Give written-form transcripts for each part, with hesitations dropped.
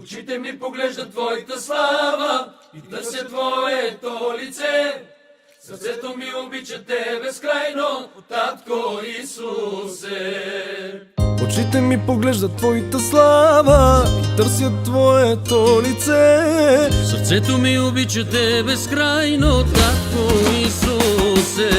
Очите ми поглеждат твоята слава и търся твоето лице. Сърцето ми обича те безкрайно, Татко Исусе. Очите ми поглеждат твоята слава и търсят твоето лице. Сърцето ми обича те безкрайно, Татко Исусе.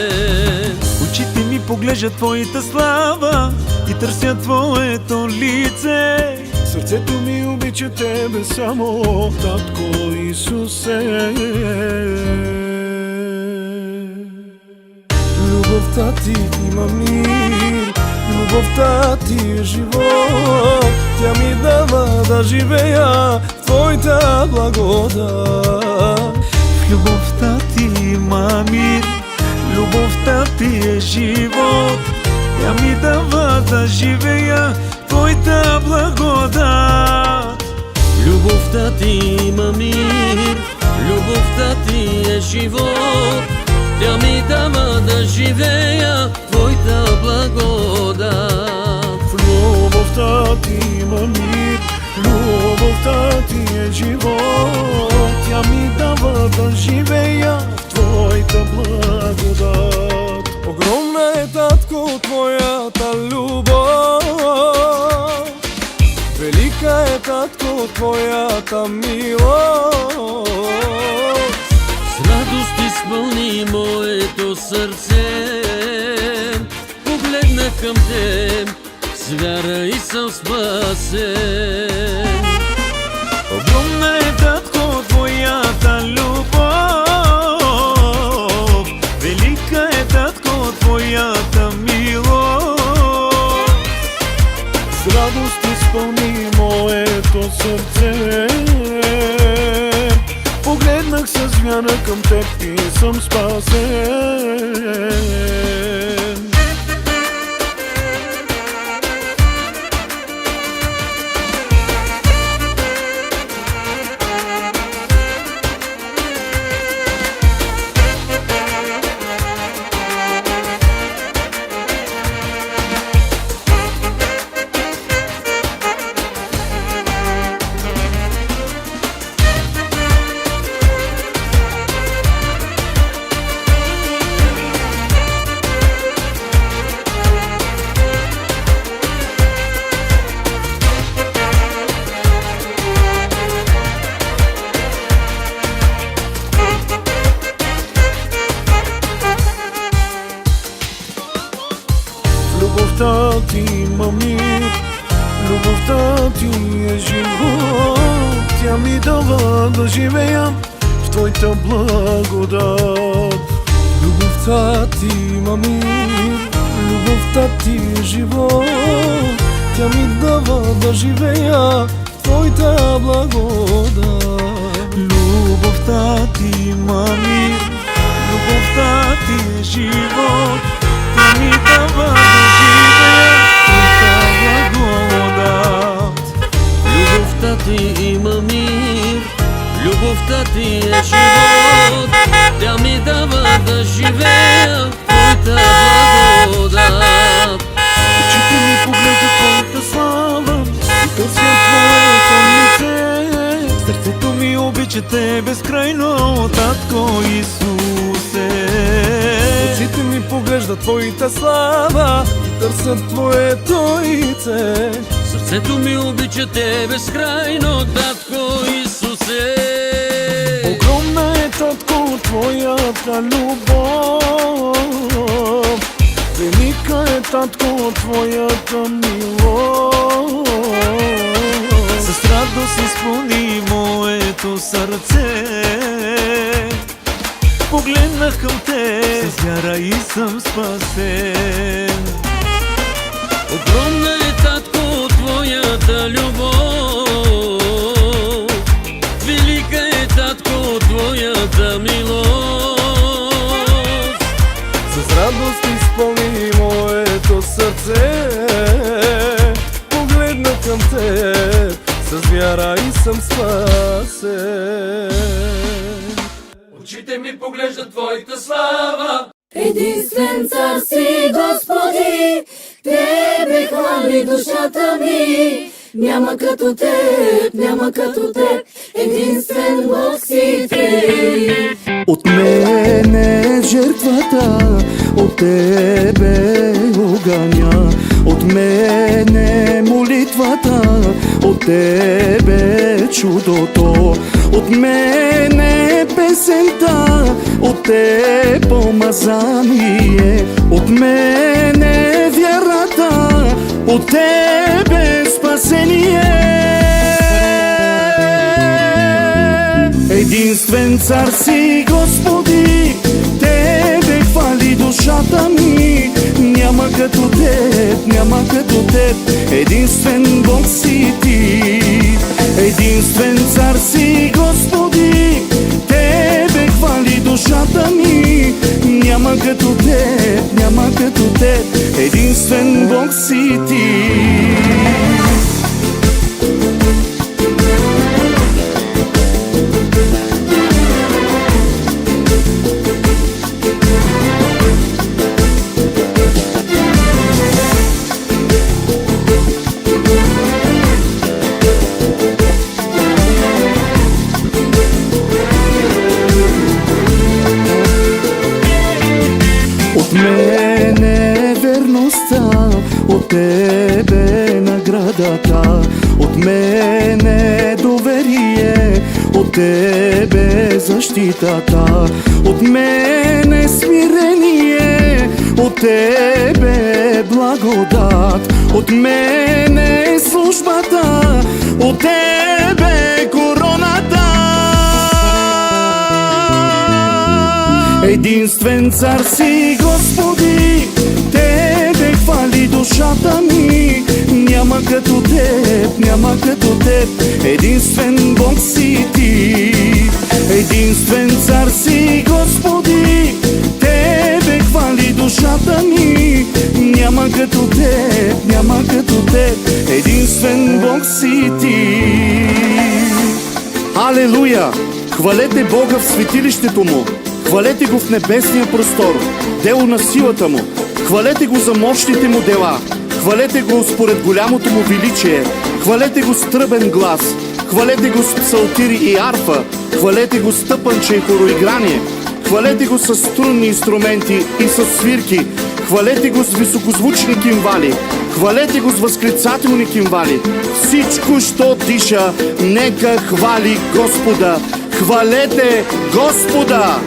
Очите ми поглеждат твоята слава и търсят твоето лице. Сърцето ми обича тебе само, Татко Исусе. Любовта ти има мир, любовта ти е живот. Тя ми дава да живея в твоята благодат. В любовта ти има мир, любовта ти е живот. Тя ми дава да живея в твоята благодат. Любовта ти има мир, любовта ти е живот. Тя ми дава да живея в твоята благодат. В любовта ти има мир, любовта ти е живот. Тя ми дава да живея в твоята благодат. Огромна е, Татко, твоята любов. Велика е, Татко, твоята милост. С радост изпълни моето сърце. Погледнах към теб, с вяра и съм спасен. Огромна е, Татко, твоята любов. Велика е, Татко, твоята милост. С радост изпълни моето сърце. Погледнах с вяра към теб и съм спасен. Любовта ти има мир, любовта ти е живот. Тя ми дава да живея в твоята благодат. Любовта ти има мир, любовта ти е живот. Тя ми дава да живея в твоята благодат. Любовта ти има мир, любовта ти е живот. Тя ми дава да живея в твоята благодат. Любовта ти има мир, любовта ти е живот. Тя ми дава да живея в твоята благодат. Очите ми поглеждат твоята слава и търсят твоето лице. Сърцето ми обича те безкрайно, Татко Исусе. Очите ми поглеждат твоята слава и търсят твоето лице. Сърцето ми обича те безкрайно, Татко Исусе. Огромна е, Татко, твоята любов. Велика е, Татко, твоята милост. С радост изпълни моето сърце. Погледнах към те, с вяра и съм спасен. Огромна е, Татко, твоята любов. Велика е, Татко, твоята милост. С радост изпълни моето сърце. Погледнах към теб, с вяра и съм спасен. Очите ми поглеждат твоята слава. Единствен цар си, Господи, Тебе хвали душата ми. няма като теб, няма като теб, единствен Бог си ти. От мене жертвата, от тебе огъня, от мене молитвата, от тебе чудото, от мене песента, от тебе помазание, от мене вярата, от тебе спасение. Единствен цар си, Господи, тебе хвали душата ми. Няма като теб, няма като теб, единствен Бог си ти. Единствен цар си, Господи, тебе хвали душата ми. Няма като теб, няма като теб, единствен Бог си ти. От мене верността, от тебе наградата, от мене доверие, от тебе защитата, от мене смирение, от тебе благодат, от мене службата, от тебе короната. Единствен цар си, Господи, тебе хвали душата ми. Няма като теб, няма като теб, единствен Бог си ти. Единствен цар си, Господи, тебе хвали душата ми. Няма като теб, няма като теб, единствен Бог си ти. Алелуя! Хвалете Бога в светилището Му. Хвалете го в небесния простор, дело на силата Му. Хвалете го за мощните Му дела. Хвалете го според голямото Му величие. Хвалете го с тръбен глас. Хвалете го с псалтири и арфа. Хвалете го с тъпанче и хороиграние. Хвалете го с струнни инструменти и с свирки. Хвалете го с високозвучни кимвали. Хвалете го с възклицателни кимвали. Всичко, що диша, нека хвали Господа. Хвалете Господа!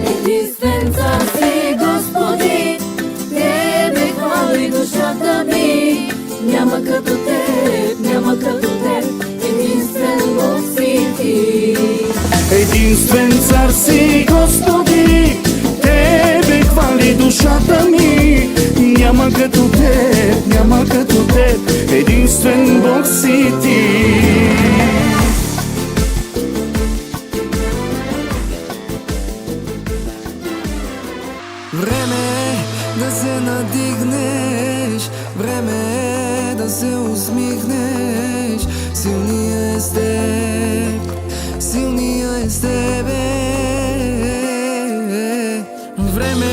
Единствен цар си, Господи, тебе хвали душата ми. Няма като теб, няма като теб, единствен Бог си ти. Единствен цар си, Господи, тебе хвали душата ми. Няма като теб, няма като теб, единствен Бог си ти. Време е да се надигнеш, време е да се усмихнеш. Силния е с теб, силния е с тебе. Време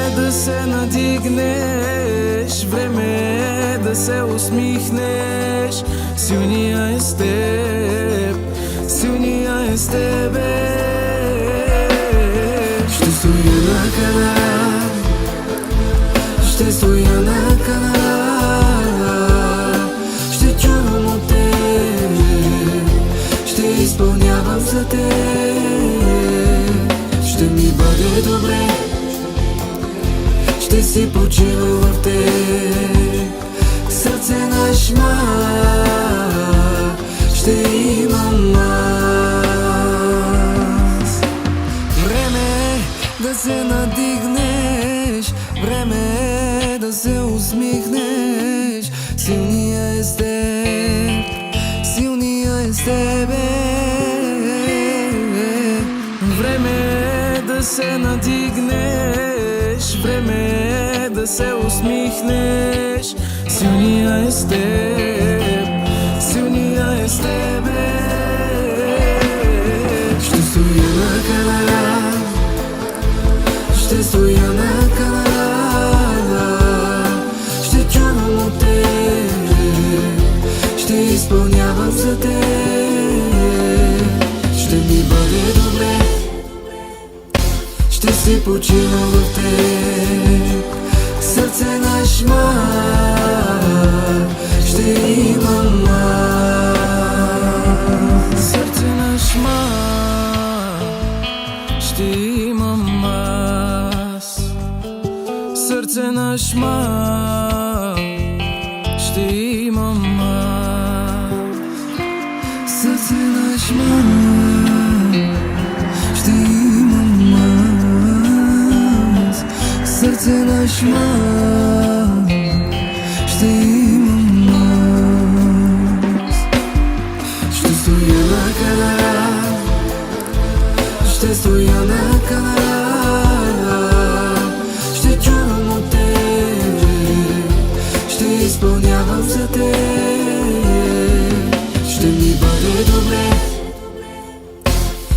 е да се надигнеш, време е да се усмихнеш. Силния е с теб, силния е с тебе. Ще стоя на канара, ще стоя на канара, ще чувам от теб, ще изпълнявам за теб. Ще ми бъде добре, ще си почива в теб. Сърце на шма ще имам аз. Време е да се надигнеш, време е да се усмихнеш. Силния е с теб, силния е с тебе. Време е да се надигнеш, време е да се усмихнеш. Силния е с теб, силния е с тебе. Ще стоя на канара, ще стоя на канара, ще чувам от ще си почина в теб. Сърце на шма ще имам аз. Сърце на шма ще имам аз. Сърце на шма ще имам аз. Сърце на шма ще имам аз. Сърце на шма ще имам аз. Ще стоя на канара, ще стоя на канара, ще чувам от теб, ще изпълнявам за теб. Ще ми бъде добре,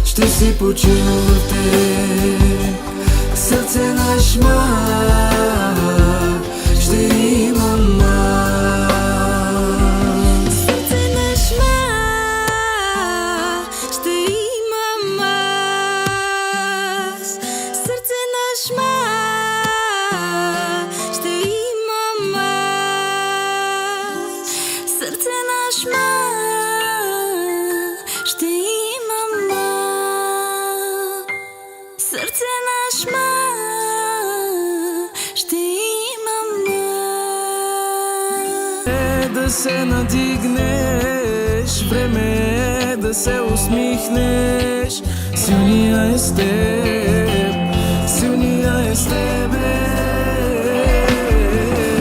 ще си почина в теб. Сърце на шма ще имам аз. Сърце на шма ще имам аз. Сърце на шма ще имам аз. Сърце на шма ще имам аз. Сърце на шма ще имам аз. Да се надигнеш, време е да се усмихнеш. Силния е с теб, силния е с тебе.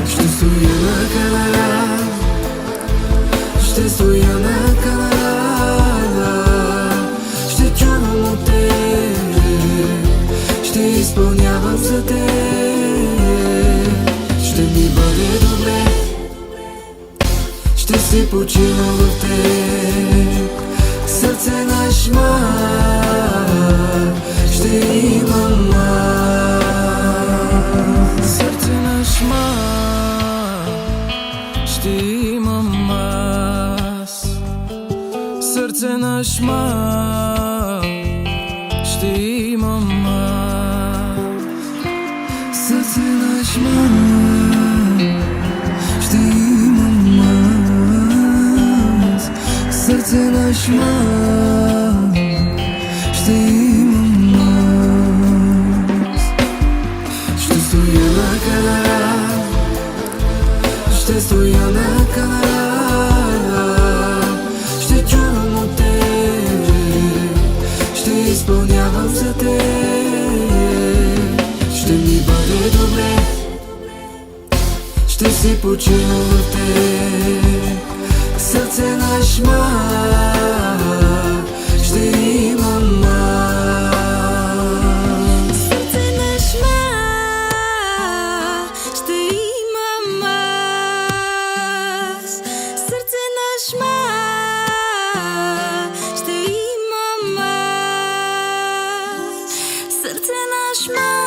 Ще стоя на канара, ще стоя на канара, ще чувам от теб, ще изпълнявам за теб. Ще ми бъде добре, ще си почина в теб. Сърце на шма ще имам аз. Сърце на шма ще имам аз. Сърце на шма ще имам аз. Сърце на шма ще имам аз. Сърце на шма ще имам аз. Ще стоя на канара, ще стоя на канара, ще чувам от теб, ще изпълнявам за теб. Ще ми бъде добре, ще си почина в теб. Сърце на шма ще имам аз. Сърце на шма ще имам аз. Сърце на шма ще имам аз. Сърце на шма